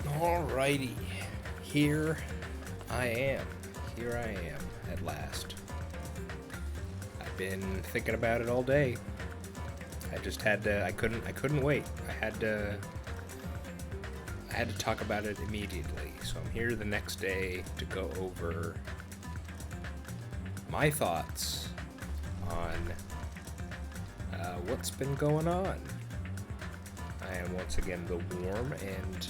Alrighty, here I am. Here I am at last. I've been thinking about it all day. I just had to. I couldn't wait. I had to talk about it immediately. So I'm here the next day to go over my thoughts on what's been going on. I am once again the Worm, and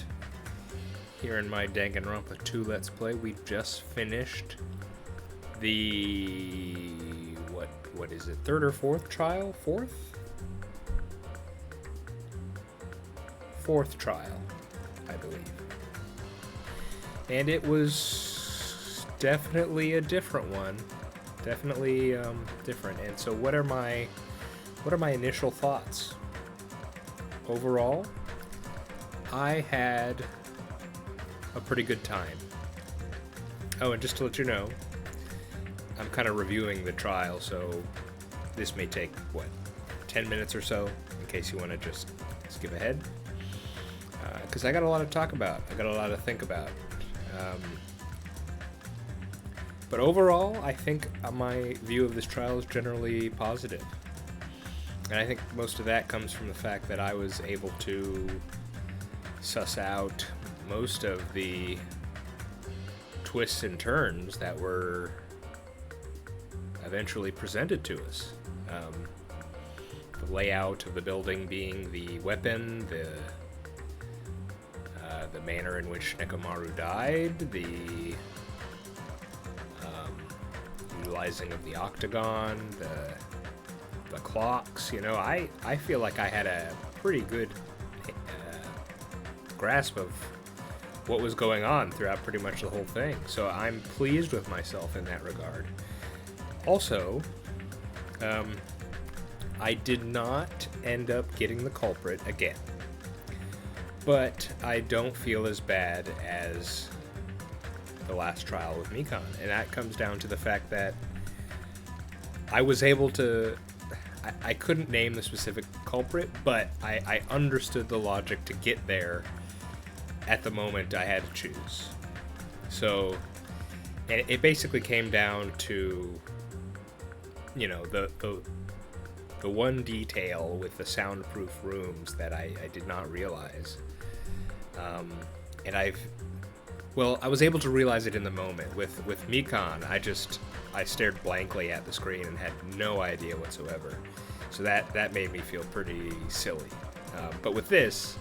here in my Danganronpa 2 Let's Play, we just finished the what is it? Third or fourth trial? Fourth trial, I believe. And it was definitely a different one. Definitely different. And so what are my initial thoughts? Overall, I had a pretty good time. Oh, and just to let you know, I'm kind of reviewing the trial, so this may take, 10 minutes or so, in case you want to just skip ahead. Because I got a lot to talk about. I got a lot to think about. But overall, I think my view of this trial is generally positive. And I think most of that comes from the fact that I was able to suss out most of the twists and turns that were eventually presented to us. The layout of the building being the weapon, the manner in which Nekomaru died, the utilizing of the octagon, the clocks. I feel like I had a pretty good grasp of what was going on throughout pretty much the whole thing. So I'm pleased with myself in that regard. Also, I did not end up getting the culprit again. But I don't feel as bad as the last trial with Mikan. And that comes down to the fact that I was able to... I couldn't name the specific culprit, but I understood the logic to get there at the moment I had to choose. So, and it basically came down to, the one detail with the soundproof rooms that I did not realize. And I was able to realize it in the moment. With Mikan, I stared blankly at the screen and had no idea whatsoever. So that made me feel pretty silly. But with this,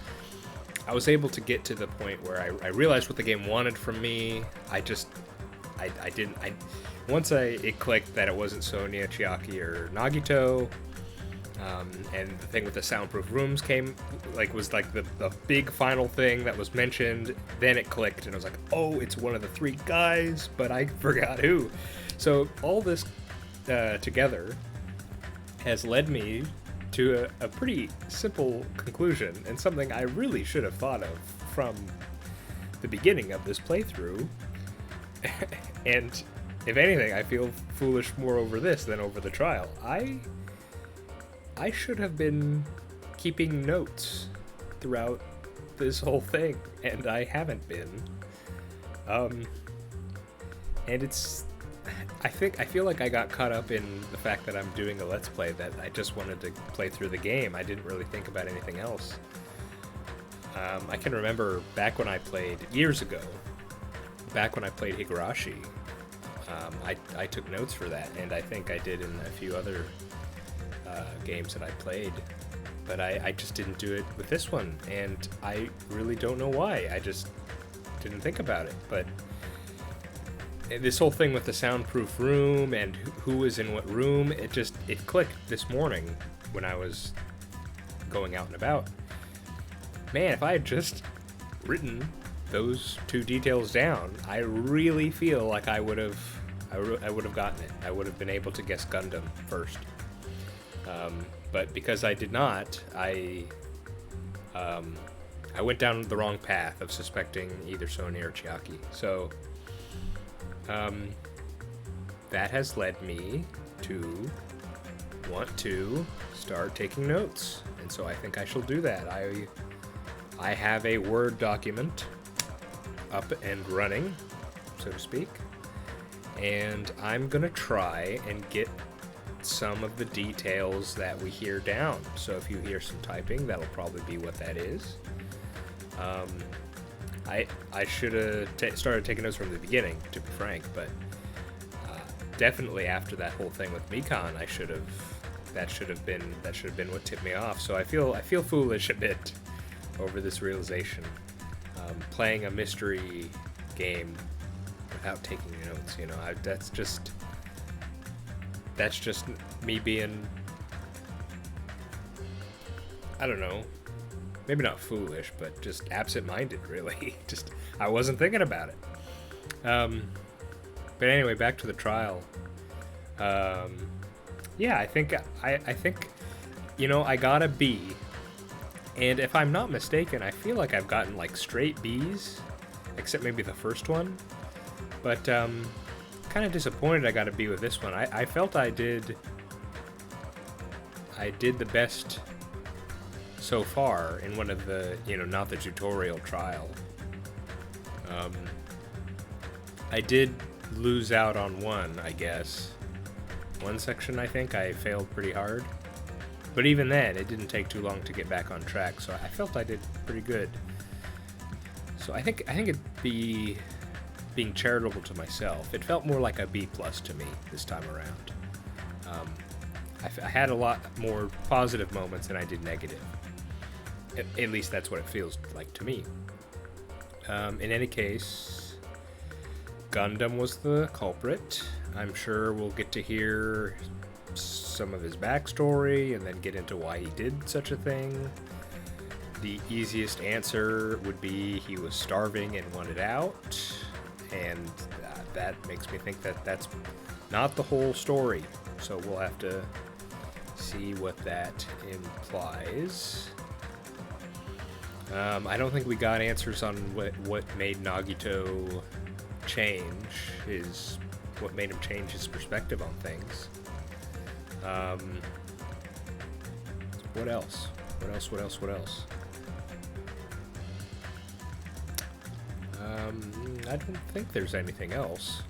I was able to get to the point where I realized what the game wanted from me. Once it clicked that it wasn't Sonia, Chiaki, or Nagito, and the thing with the soundproof rooms was the big final thing that was mentioned. Then it clicked, and I was like, oh, it's one of the three guys, but I forgot who. So all this together has led me to a pretty simple conclusion, and something I really should have thought of from the beginning of this playthrough. And if anything, I feel foolish more over this than over the trial. I should have been keeping notes throughout this whole thing, and I haven't been. And I feel like I got caught up in the fact that I'm doing a Let's Play, that I just wanted to play through the game. I didn't really think about anything else. I can remember back when I played, years ago, back when I played Higurashi, I took notes for that, and I think I did in a few other games that I played, but I just didn't do it with this one, and I really don't know why. I just didn't think about it. But this whole thing with the soundproof room and who was in what room, it clicked this morning when I was going out and about. Man, if I had just written those two details down, I really feel like I would have gotten it. I would have been able to guess Gundam first. But because I did not, I went down the wrong path of suspecting either Sonia or Chiaki. So that has led me to want to start taking notes, and so I think I shall do that. I have a Word document up and running, so to speak. And I'm gonna try and get some of the details that we hear down. So if you hear some typing, that'll probably be what that is. I should have started taking notes from the beginning, to be frank, but definitely after that whole thing with Mikan, that should have been what tipped me off. So I feel foolish a bit over this realization. Playing a mystery game without taking notes, that's just me being, I don't know, maybe not foolish, but just absent-minded, really. I wasn't thinking about it. But anyway, back to the trial. Yeah, I think I got a B, and if I'm not mistaken, I feel like I've gotten like straight B's, except maybe the first one. But kind of disappointed I got a B with this one. I felt I did the best so far in one of the, not the tutorial trial. I did lose out on one, I guess. One section, I think, I failed pretty hard. But even then, it didn't take too long to get back on track, so I felt I did pretty good. So I think it'd be being charitable to myself. It felt more like a B+ to me this time around. I had a lot more positive moments than I did negative. At least that's what it feels like to me. In any case, Gundam was the culprit. I'm sure we'll get to hear some of his backstory and then get into why he did such a thing. The easiest answer would be he was starving and wanted out, and that makes me think that that's not the whole story. So we'll have to see what that implies. I don't think we got answers on what made Nagito what made him change his perspective on things. What else? I don't think there's anything else.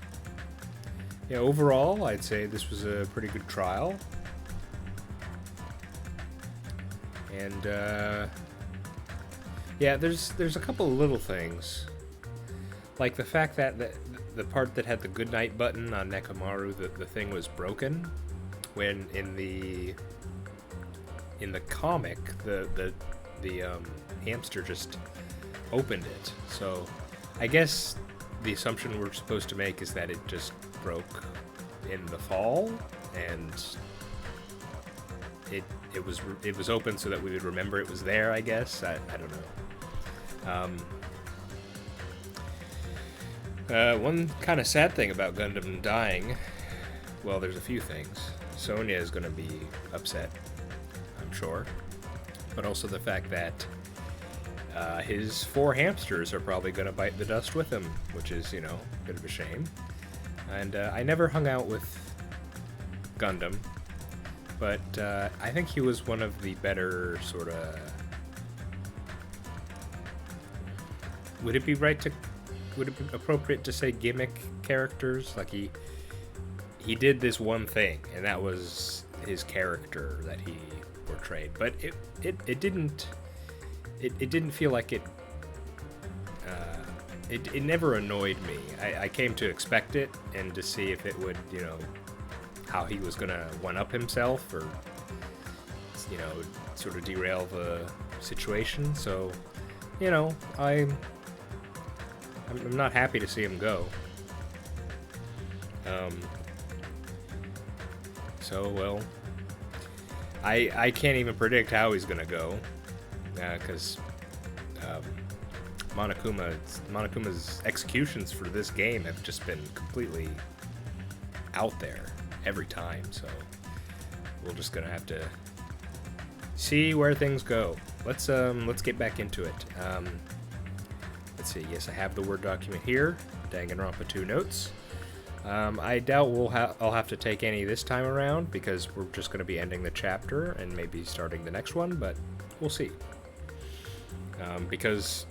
Yeah, overall, I'd say this was a pretty good trial. And, yeah, there's a couple of little things. Like the fact that the part that had the goodnight button on Nekomaru, the thing was broken, when in the comic, the hamster just opened it. So I guess the assumption we're supposed to make is that it just broke in the fall, and it was open so that we would remember it was there, I guess. I don't know. One kind of sad thing about Gundam dying, well, there's a few things. Sonya is going to be upset, I'm sure. But also the fact that his 4 hamsters are probably going to bite the dust with him, which is, a bit of a shame. And I never hung out with Gundam, but I think he was one of the better sort of... Would it be appropriate to say gimmick characters? Like he did this one thing, and that was his character that he portrayed. But it didn't feel like it. It never annoyed me. I came to expect it and to see if it would, how he was gonna one-up himself or, sort of derail the situation. So, I'm not happy to see him go. So, well, I can't even predict how he's gonna go, because Monokuma's executions for this game have just been completely out there every time. So we're just gonna have to see where things go. Let's get back into it. Let's see. Yes, I have the Word document here. Danganronpa 2 notes. I doubt I'll have to take any this time around, because we're just going to be ending the chapter and maybe starting the next one, but we'll see. Because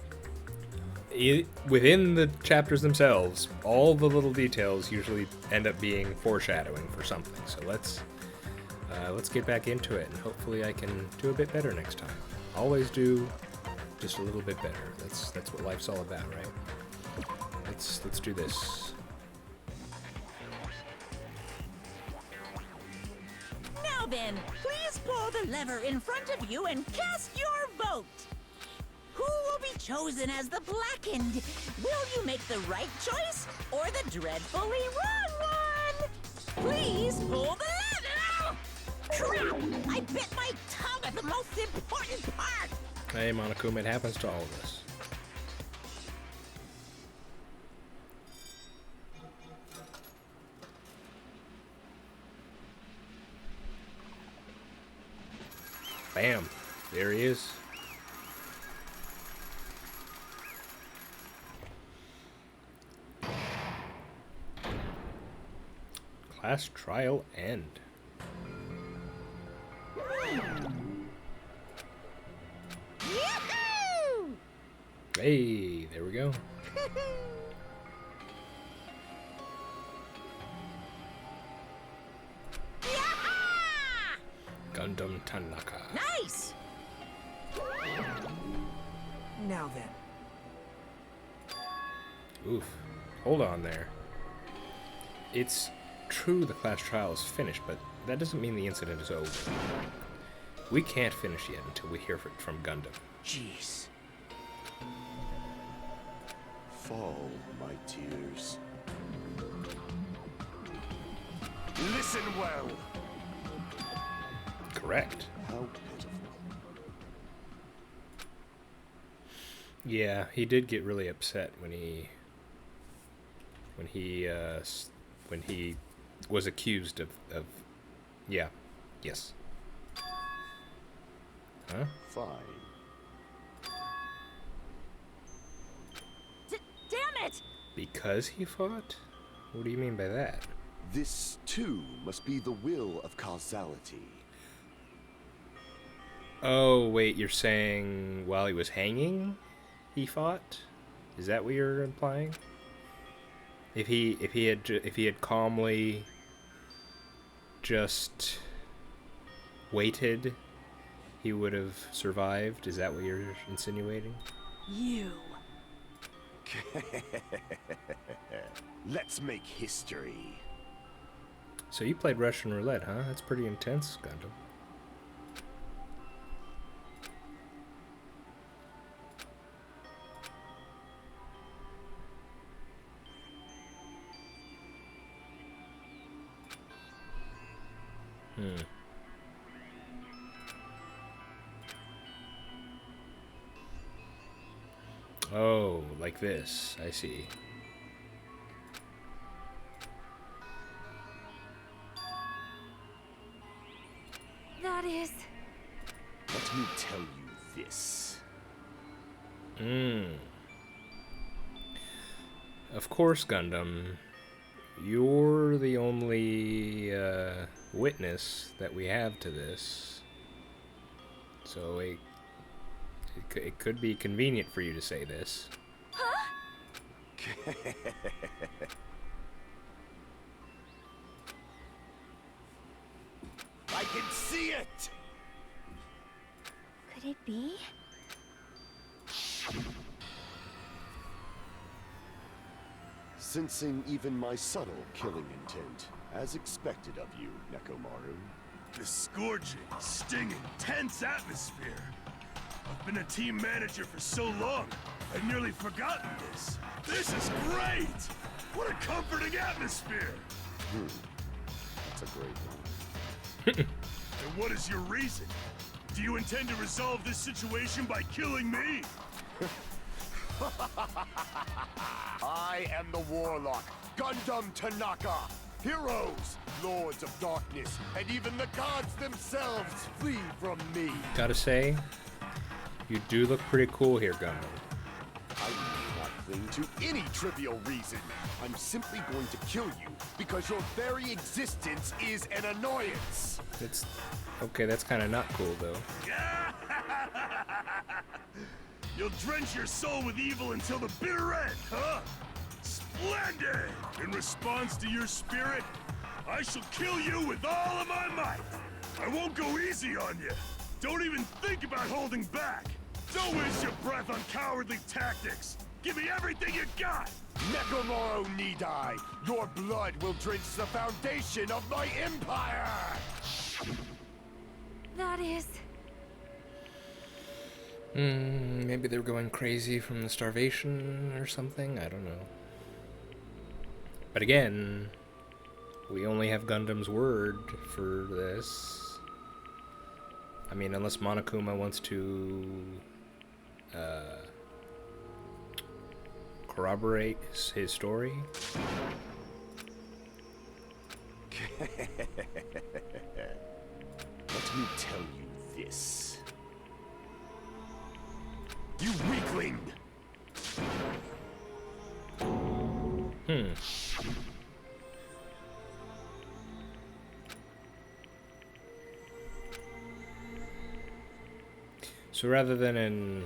within the chapters themselves, all the little details usually end up being foreshadowing for something. So let's get back into it, and hopefully I can do a bit better next time. Always do just a little bit better. That's what life's all about, right? Let's do this. Now then, please pull the lever in front of you and cast your vote. Who will be chosen as the blackened? Will you make the right choice or the dreadfully wrong one? Please pull the lever! Crap! I bit my tongue at the most important part! Hey, Monokuma, it happens to all of us. Bam! There he is. Class trial end. Yahoo! Hey, there we go. Yaha! Gundam Tanaka. Nice! Now then. Oof. Hold on there. It's true the class trial is finished, but that doesn't mean the incident is over. We can't finish yet until we hear from Gundam. Jeez. Fall, my tears. Listen well. Correct. How pitiful. Yeah, he did get really upset when he was accused of yeah, yes. Huh? Fine. Damn it! Because he fought? What do you mean by that? This, too, must be the will of causality. Oh, wait, you're saying while he was hanging, he fought? Is that what you're implying? If he had calmly just waited, he would have survived? Is that what you're insinuating? You. Let's make history. So you played Russian roulette, huh? That's pretty intense, Gundam. Oh, like this. I see. That is... Let me tell you this. Of course, Gundam. You're the only witness that we have to this. So it could be convenient for you to say this. Huh? I can see it! Could it be? Sensing even my subtle killing intent, as expected of you, Nekomaru. The scorching, stinging, tense atmosphere. I've been a team manager for so long, I've nearly forgotten this. This is great! What a comforting atmosphere! That's a great one. And what is your reason? Do you intend to resolve this situation by killing me? I am the Warlock, Gundam Tanaka. Heroes, lords of darkness, and even the gods themselves flee from me. Gotta say, you do look pretty cool here, Gundam. I need not cling to any trivial reason. I'm simply going to kill you because your very existence is an annoyance. It's okay. That's kind of not cool, though. You'll drench your soul with evil until the bitter end, huh? Splendid! In response to your spirit, I shall kill you with all of my might. I won't go easy on you. Don't even think about holding back. Don't waste your breath on cowardly tactics. Give me everything you got. Nekomoro Nidai, your blood will drench the foundation of my empire! That is... Maybe they're going crazy from the starvation or something? I don't know. But again, we only have Gundam's word for this. I mean, unless Monokuma wants to corroborate his story. Let me tell you this. You weakling! So rather than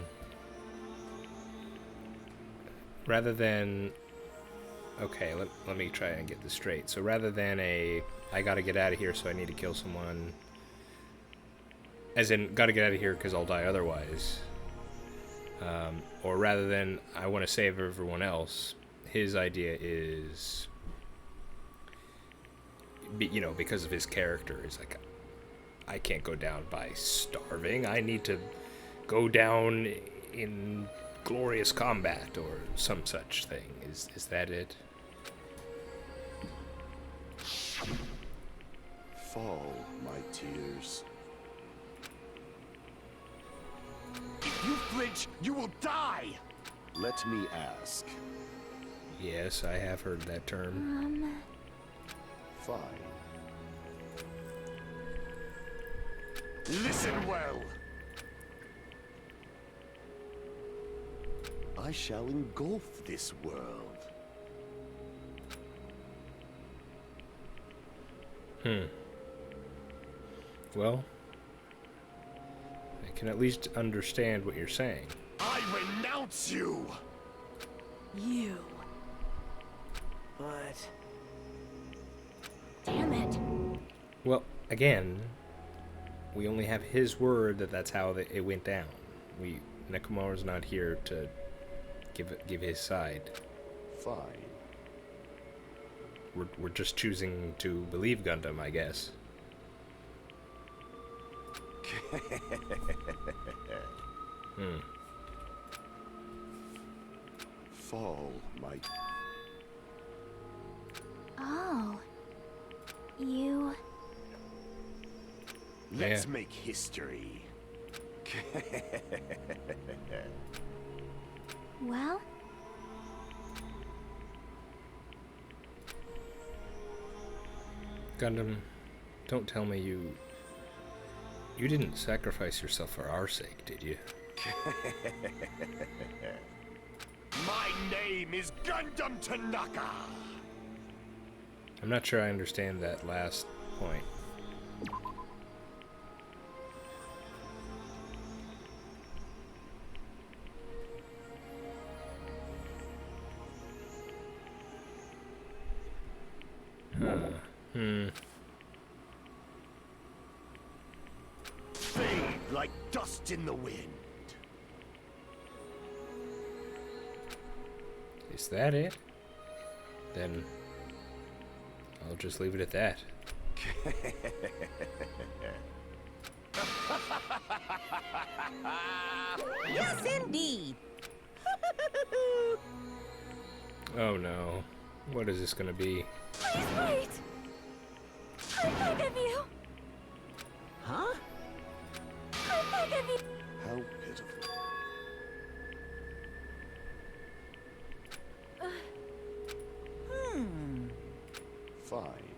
okay, let me try and get this straight. So rather than I gotta get out of here, so I need to kill someone, as in gotta get out of here because I'll die otherwise, or rather than I want to save everyone else, his idea is, you know, because of his character, is like, I can't go down by starving. I need to go down in glorious combat or some such thing. Is that it? Fall, my tears. If you flinch, you will die! Let me ask. Yes, I have heard that term. Fine. Listen well! I shall engulf this world. Well, I can at least understand what you're saying. I renounce you! You. But... Damn it. Well, again, we only have his word that that's how it went down. Nekomaru's not here to give his side. Fine. We're just choosing to believe Gundam, I guess. Fall, my... Oh. You... Let's Yeah. make history. Well? Gundam, don't tell me you didn't sacrifice yourself for our sake, did you? My name is Gundam Tanaka! I'm not sure I understand that last point. Fade like dust in the wind. Is that it? Then I'll just leave it at that. Yes, indeed. Oh no. What is this gonna be? Please wait! I beg of you! Huh? I beg of you! How pitiful. Fine.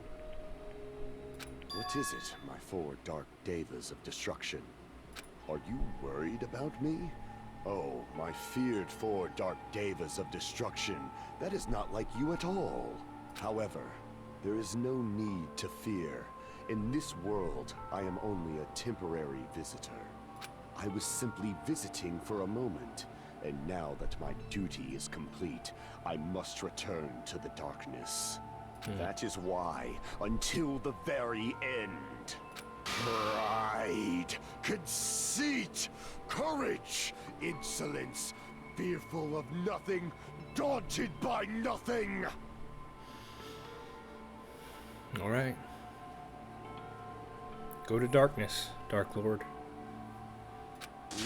What is it, my four dark devas of destruction? Are you worried about me? Oh, my feared four dark devas of destruction. That is not like you at all. However, there is no need to fear. In this world, I am only a temporary visitor. I was simply visiting for a moment. And now that my duty is complete, I must return to the darkness. That is why, until the very end, pride, conceit, courage, insolence, fearful of nothing, daunted by nothing. All right. Go to darkness, Dark Lord.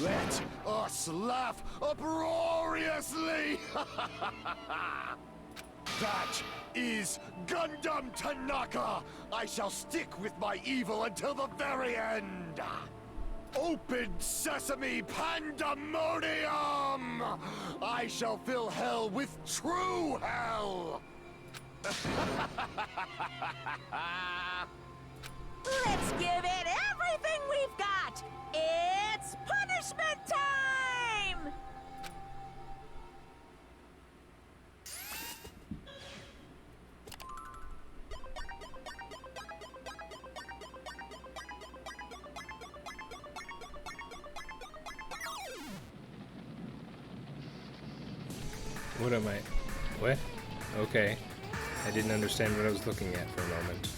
Let us laugh uproariously! That is Gundam Tanaka! I shall stick with my evil until the very end! Open sesame pandemonium! I shall fill hell with true hell! Let's give it everything we've got! It's punishment time! What am I? What? Okay. I didn't understand what I was looking at for a moment.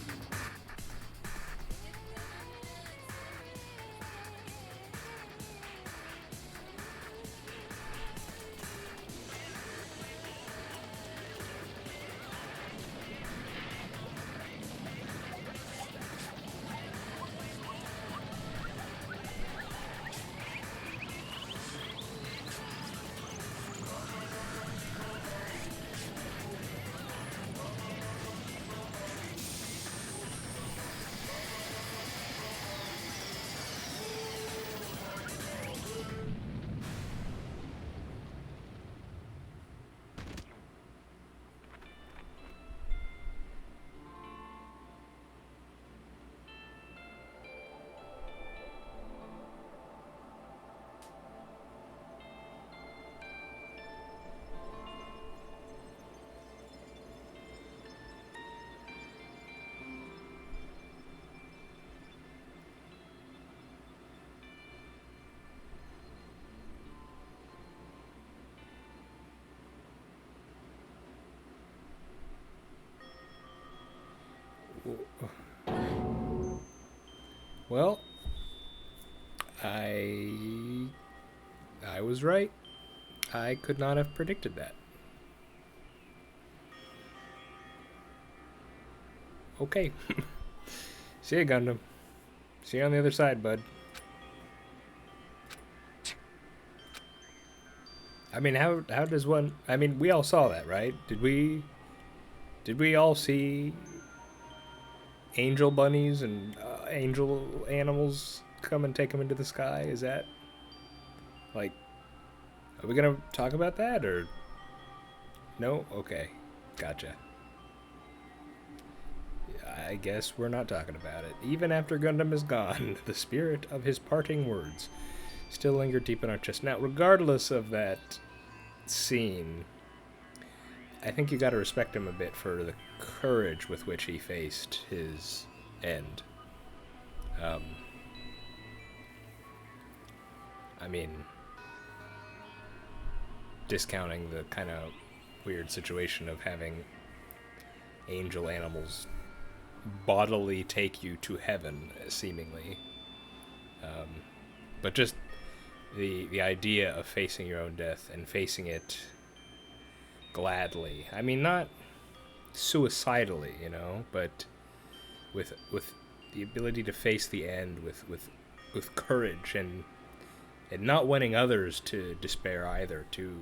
Well, I was right. I could not have predicted that. Okay. See ya, Gundam. See you on the other side, bud. I mean, how does one... I mean, we all saw that, right? Did we all see angel bunnies and angel animals come and take them into the sky? Is that... like... are we gonna talk about that, or... no? Okay. Gotcha. I guess we're not talking about it. Even after Gundam is gone, the spirit of his parting words still linger deep in our chest. Now, regardless of that scene, I think you gotta respect him a bit for the courage with which he faced his end. I mean, discounting the kind of weird situation of having angel animals bodily take you to heaven, seemingly. But just the idea of facing your own death and facing it gladly. I mean, not suicidally, you know, but with the ability to face the end with courage and not wanting others to despair either, to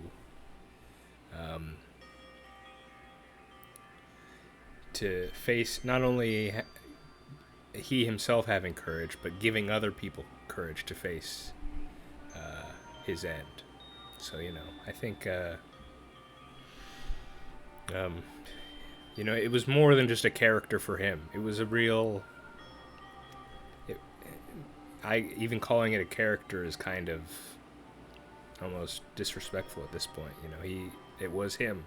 face not only he himself having courage, but giving other people courage to face his end. So, you know, I think, you know, it was more than just a character for him. It was a real... even calling it a character is kind of almost disrespectful at this point. You know, it was him.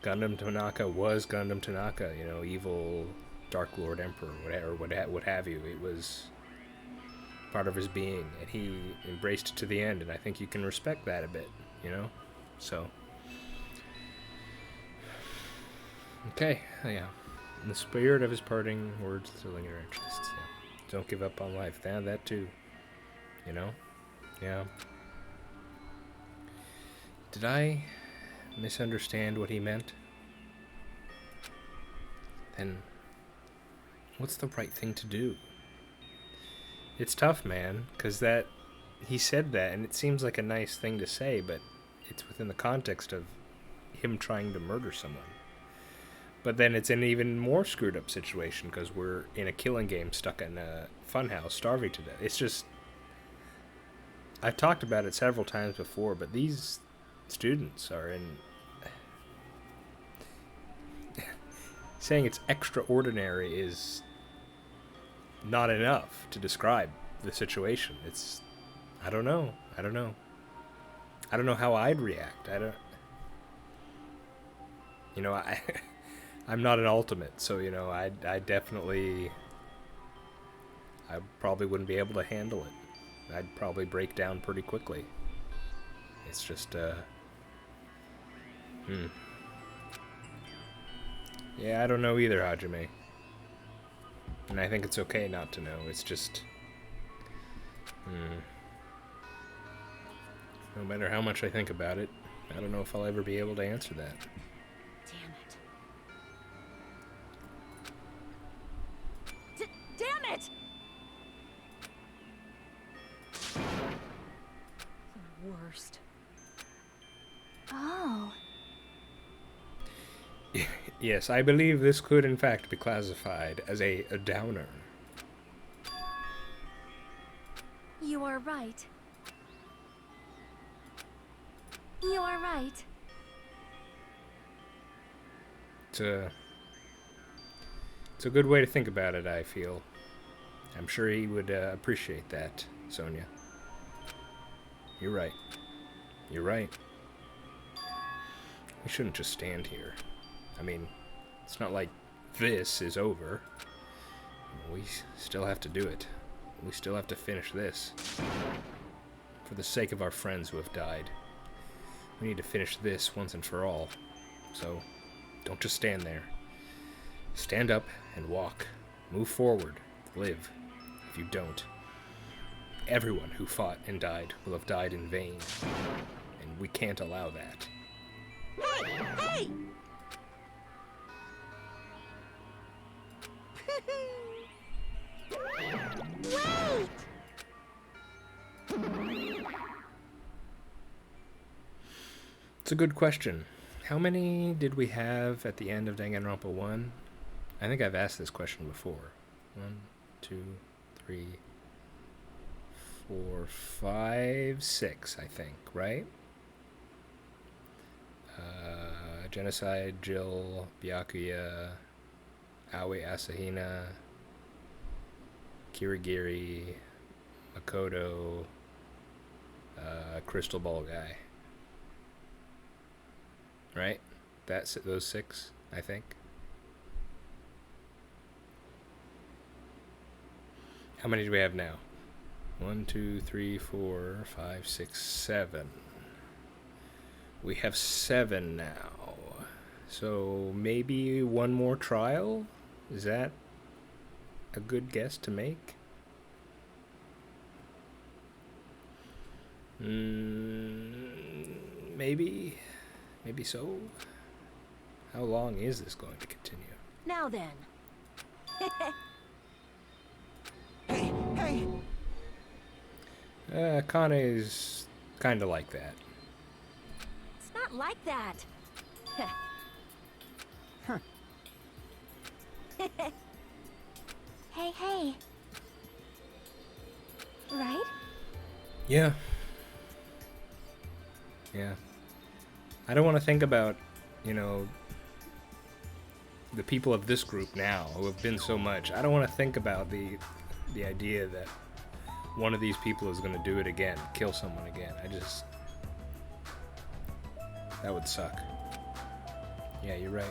Gundam Tanaka was Gundam Tanaka, you know, evil Dark Lord Emperor, whatever, what have you. It was part of his being, and he embraced it to the end, and I think you can respect that a bit. you know? So. Okay, yeah. In the spirit of his parting words thrilling your interests, yeah. Don't give up on life. That too. You know? Yeah. Did I misunderstand what he meant? Then what's the right thing to do? It's tough, man, because he said that, and it seems like a nice thing to say, but it's within the context of him trying to murder someone. But then it's an even more screwed up situation, because we're in a killing game stuck in a funhouse, starving to death. It's just... I've talked about it several times before, but these students are in... Saying it's extraordinary is not enough to describe the situation. It's... I don't know. I don't know how I'd react. You know, I'm not an ultimate, so, you know, I definitely... I probably wouldn't be able to handle it. I'd probably break down pretty quickly. It's just, Yeah, I don't know either, Hajime. And I think it's okay not to know. It's just... No matter how much I think about it, I don't know if I'll ever be able to answer that. Damn it. Damn it! The worst. Oh. Yes, I believe this could in fact be classified as a downer. You are right. You are right. It's a good way to think about it, I feel. I'm sure he would appreciate that, Sonia. You're right. You're right. We shouldn't just stand here. I mean, it's not like this is over. We still have to do it. We still have to finish this. For the sake of our friends who have died. We need to finish this once and for all. So, don't just stand there. Stand up and walk. Move forward. Live. If you don't, everyone who fought and died will have died in vain. And we can't allow that. Hey! Hey! Wait! It's a good question. How many did we have at the end of Danganronpa 1? I think I've asked this question before. 1, 2, 3, 4, 5, 6, I think, right? Genocide, Jill, Byakuya, Aoi Asahina, Kirigiri, Makoto, Crystal Ball Guy. Right? That's those 6, I think. How many do we have now? 1, 2, 3, 4, 5, 6, 7. We have 7 now. So maybe one more trial? Is that a good guess to make? Maybe. Maybe so. How long is this going to continue? Now then. Hey, hey! Kane's kind of like that. It's not like that. Hey, hey. Right? Yeah. Yeah. I don't want to think about, you know, the people of this group now who have been so much. I don't want to think about the idea that one of these people is going to do it again, kill someone again. That would suck. Yeah, you're right.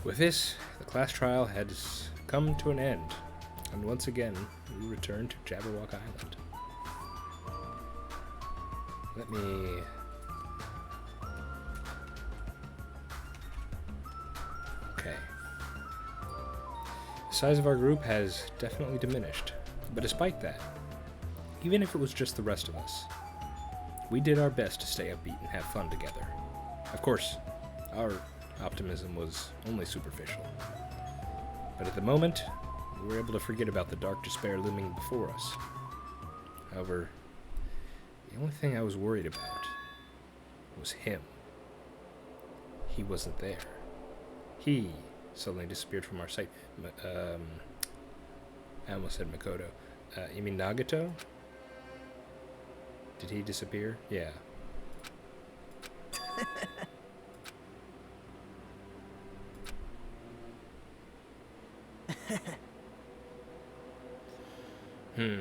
With this, the class trial has come to an end, and once again, return to Jabberwock Island. Let me... Okay. The size of our group has definitely diminished, but despite that, even if it was just the rest of us, we did our best to stay upbeat and have fun together. Of course, our optimism was only superficial, but at the moment, we were able to forget about the dark despair looming before us. However, the only thing I was worried about was him. He wasn't there. He suddenly disappeared from our sight. I almost said Makoto. You mean Nagato? Did he disappear? Yeah.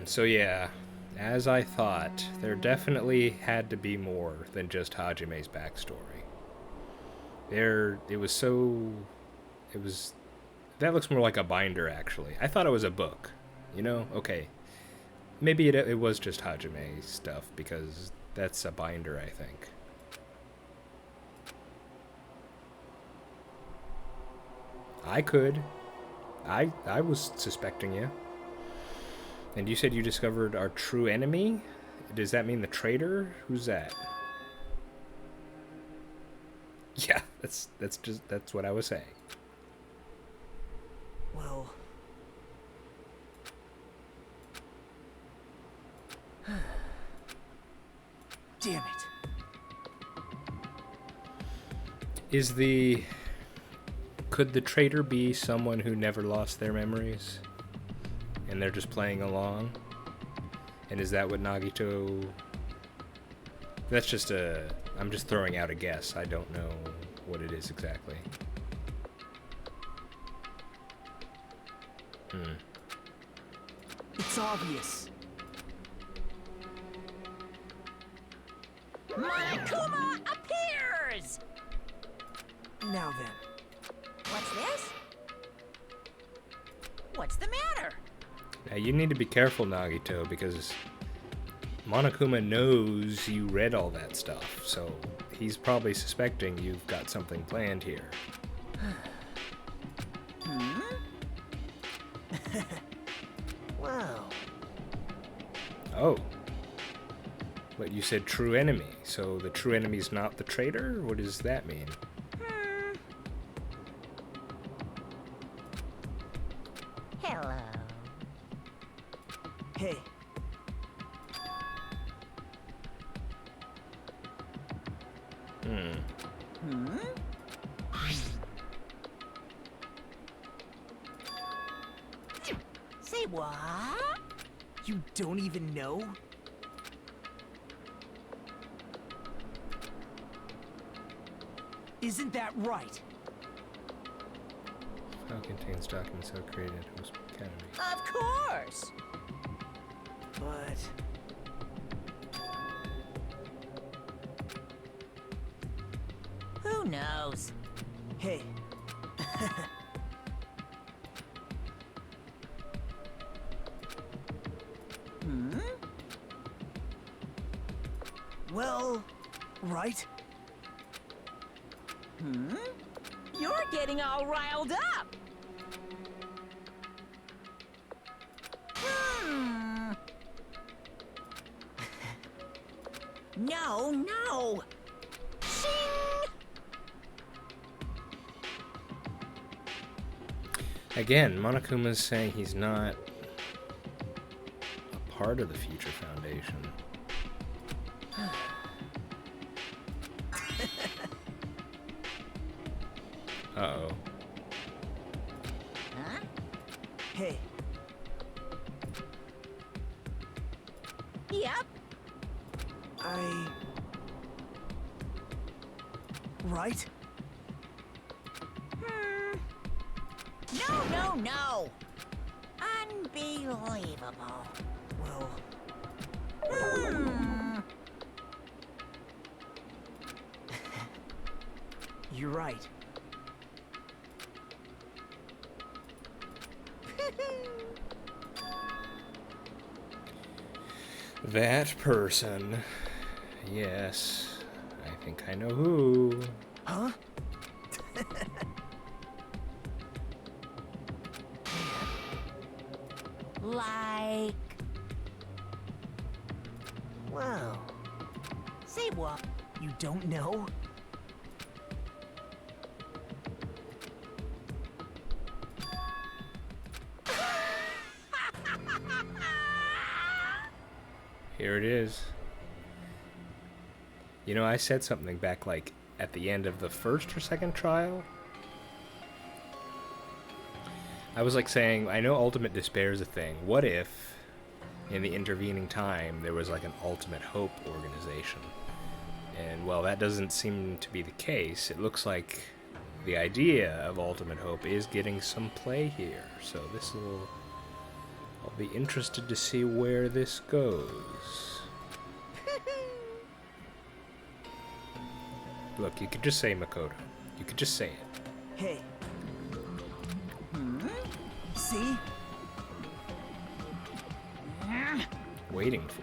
So yeah, as I thought, there definitely had to be more than just Hajime's backstory. That looks more like a binder, actually. I thought it was a book, you know? Okay. Maybe it was just Hajime's stuff, because that's a binder, I think. I was suspecting you. And you said you discovered our true enemy? Does that mean the traitor? Who's that? Yeah, that's what I was saying. Well... Damn it. Could the traitor be someone who never lost their memories? And they're just playing along? And is that what Nagito... That's just I'm just throwing out a guess. I don't know what it is exactly. It's obvious. Monokuma appears! Now then. What's this? What's the matter? Now you need to be careful, Nagito, because Monokuma knows you read all that stuff, so he's probably suspecting you've got something planned here. Well... Oh. But you said true enemy, so the true enemy's not the traitor? What does that mean? Hello. Hey. Say what? You don't even know? Isn't that right? File contains documents so created Host Academy. Of course. But... Who knows? Hey. Well, right? You're getting all riled up. No. Shing! Again, Monokuma's saying he's not a part of the Future Foundation. Uh-oh. Huh? Hey. Yep. Right? No. Unbelievable. Well... You're right. That person. Yes. I think I know who. Huh? Like, Wow. say what? You don't know? Here it is. You know, I said something back, like, at the end of the first or second trial. I was, like, saying, I know Ultimate Despair is a thing. What if, in the intervening time, there was, like, an Ultimate Hope organization? And, well, that doesn't seem to be the case. It looks like the idea of Ultimate Hope is getting some play here. So this will... I'll be interested to see where this goes. Look, you could just say Makoto. You could just say it. Hey. See? Waiting for.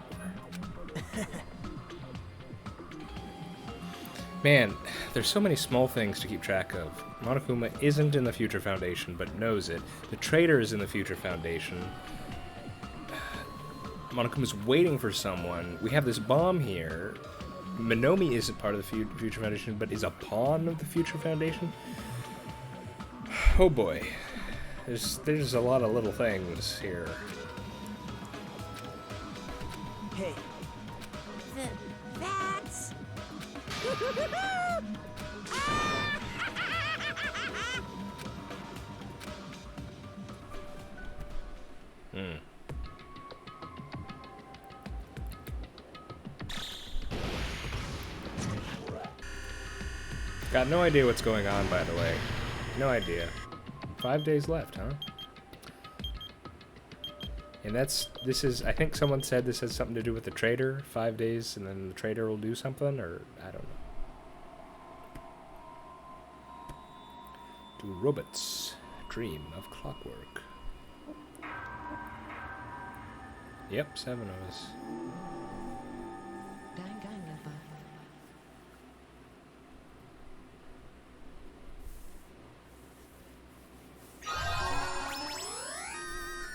Man, there's so many small things to keep track of. Monokuma isn't in the Future Foundation, but knows it. The traitor is in the Future Foundation. Monokuma's waiting for someone. We have this bomb here. Minomi isn't part of the Future Foundation, but is a pawn of the Future Foundation. Oh boy. There's a lot of little things here. Hey. That's... Got no idea what's going on, by the way. No idea. 5 days left, huh? And this is, I think someone said this has something to do with the trader. 5 days, and then the trader will do something, or I don't know. Do robots dream of clockwork? Yep, 7 of us. Danganronpa.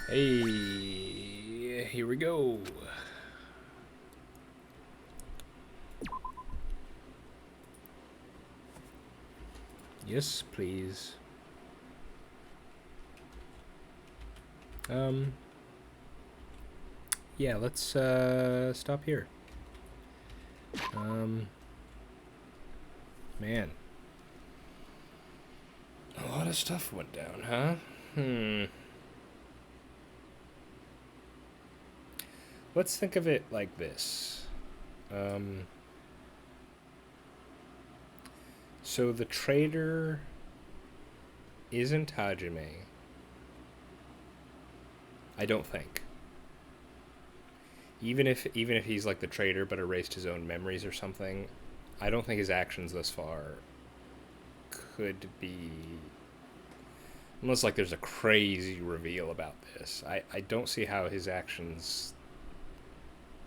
Hey, here we go. Yes, please. Yeah, let's stop here. Man. A lot of stuff went down, huh? Let's think of it like this. So the trader isn't Hajime. I don't think. Even if he's like the trader but erased his own memories or something, I don't think his actions thus far could be, unless like there's a crazy reveal about this. I don't see how his actions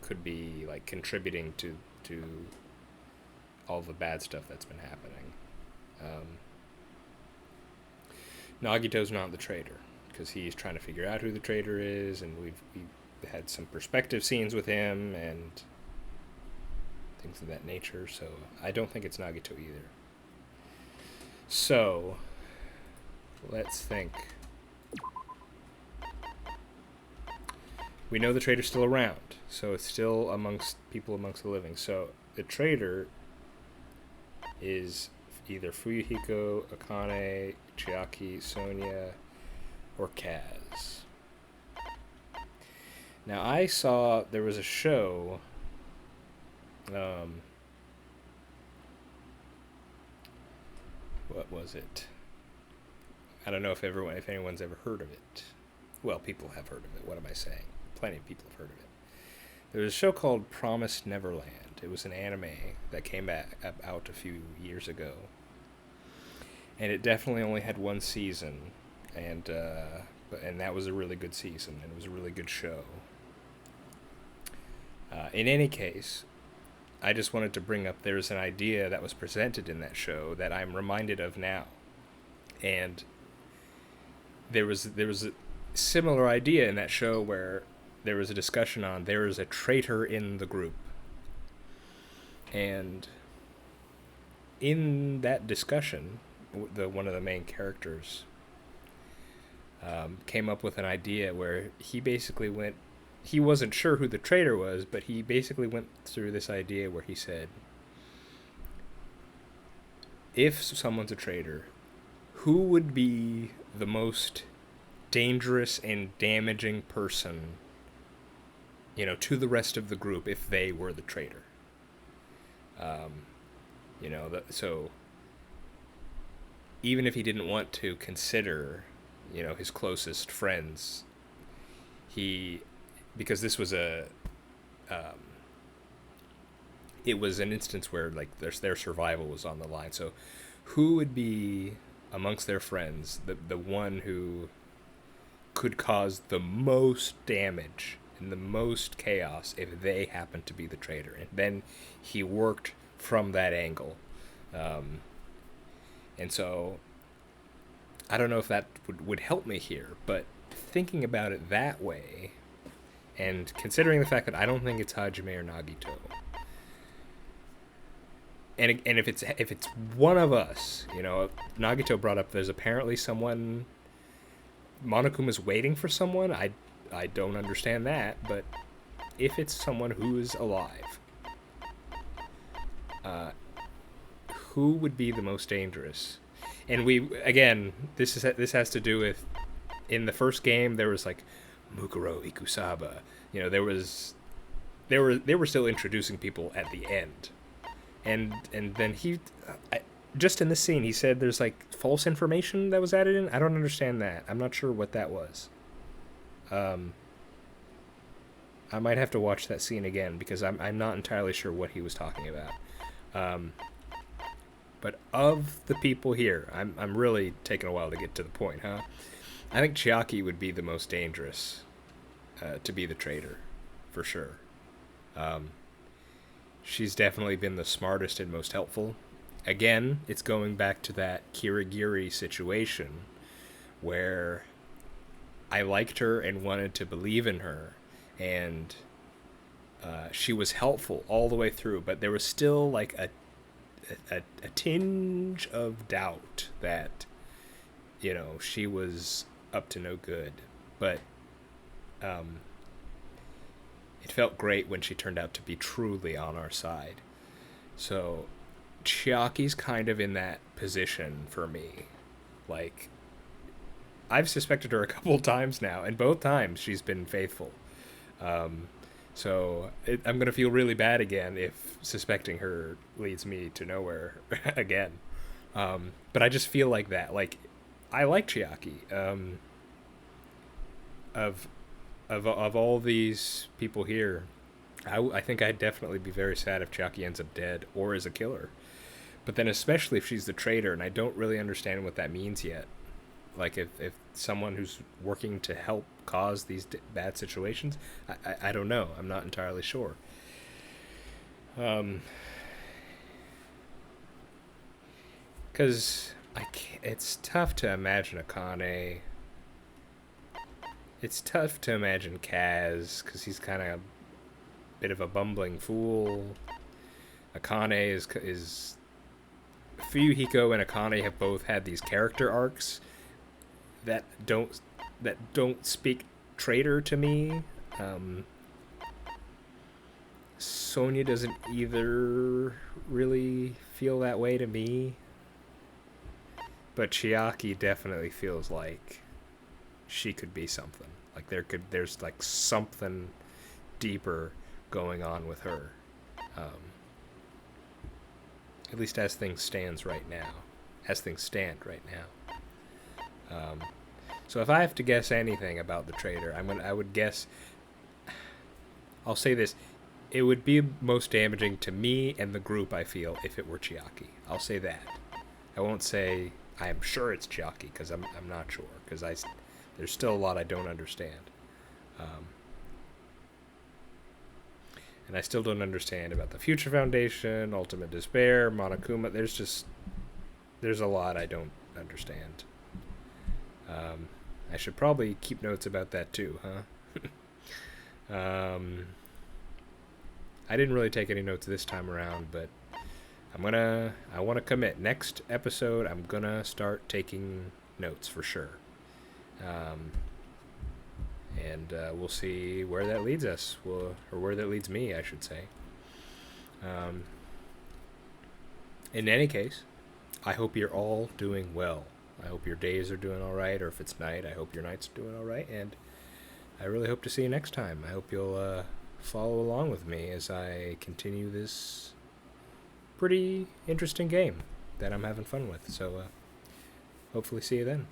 could be like contributing to all the bad stuff that's been happening. Nagito's not the traitor because he's trying to figure out who the traitor is, and we've had some perspective scenes with him and things of that nature, so I don't think it's Nagito either. So let's think. We know the traitor's still around, so it's still amongst people amongst the living. So the traitor is either Fuyuhiko, Akane, Chiaki, Sonia, or Kaz. Now I saw there was a show, what was it? I don't know if anyone's ever heard of it. Well, people have heard of it. What am I saying? Plenty of people have heard of it. There was a show called Promised Neverland. It was an anime that came out a few years ago. And it definitely only had one season. And that was a really good season. And it was a really good show. In any case, I just wanted to bring up there's an idea that was presented in that show that I'm reminded of now. And there was a similar idea in that show where there was a discussion on there is a traitor in the group. And in that discussion, one of the main characters came up with an idea where he wasn't sure who the traitor was, but he basically went through this idea where he said, if someone's a traitor, who would be the most dangerous and damaging person, to the rest of the group if they were the traitor? So even if he didn't want to consider, his closest friends, because this was it was an instance where like their survival was on the line. So who would be amongst their friends the one who could cause the most damage and the most chaos if they happened to be the traitor? And then he worked from that angle. And so I don't know if that would help me here, but thinking about it that way, and considering the fact that I don't think it's Hajime or Nagito, and if it's one of us, Nagito brought up there's apparently someone, Monokuma's waiting for someone. I don't understand that, but if it's someone who is alive, who would be the most dangerous? And this has to do with, in the first game there was like Mukuro Ikusaba. They were still introducing people at the end, and then just in this scene he said there's like false information that was added in. I don't understand that. I'm not sure what that was. I might have to watch that scene again because I'm not entirely sure what he was talking about. But of the people here, I'm really taking a while to get to the point, huh? I think Chiaki would be the most dangerous to be the traitor, for sure. She's definitely been the smartest and most helpful. Again, it's going back to that Kirigiri situation where I liked her and wanted to believe in her, and she was helpful all the way through, but there was still like a tinge of doubt that she was up to no good. But it felt great when she turned out to be truly on our side. So Chiaki's kind of in that position for me. Like, I've suspected her a couple times now, and both times she's been faithful. So I'm going to feel really bad again if suspecting her leads me to nowhere again. But I just feel like that. Like, I like Chiaki. Of all these people here, I think I'd definitely be very sad if Chiaki ends up dead or is a killer. But then especially if she's the traitor, and I don't really understand what that means yet. Like, if someone who's working to help cause these bad situations, I don't know. I'm not entirely sure. Because it's tough to imagine Akane. It's tough to imagine Kaz, because he's kind of a bit of a bumbling fool. Akane is Fuyuhiko and Akane have both had these character arcs that don't speak traitor to me. Sonya doesn't either really feel that way to me. But Chiaki definitely feels like she could be something. Like there's like something deeper going on with her. At least as things stand right now. So if I have to guess anything about the traitor, I would guess, I'll say this, it would be most damaging to me and the group, I feel, if it were Chiaki. I'll say that. I won't say I am sure it's Chiaki, because I'm not sure, because there's still a lot I don't understand. And I still don't understand about the Future Foundation, Ultimate Despair, Monokuma. There's a lot I don't understand. I should probably keep notes about that too, huh? I didn't really take any notes this time around, but I want to commit. Next episode, I'm gonna start taking notes for sure. And we'll see where that leads us, or where that leads me, I should say. In any case, I hope you're all doing well. I hope your days are doing all right, or if it's night, I hope your night's doing all right. And I really hope to see you next time. I hope you'll follow along with me as I continue this pretty interesting game that I'm having fun with. So hopefully see you then.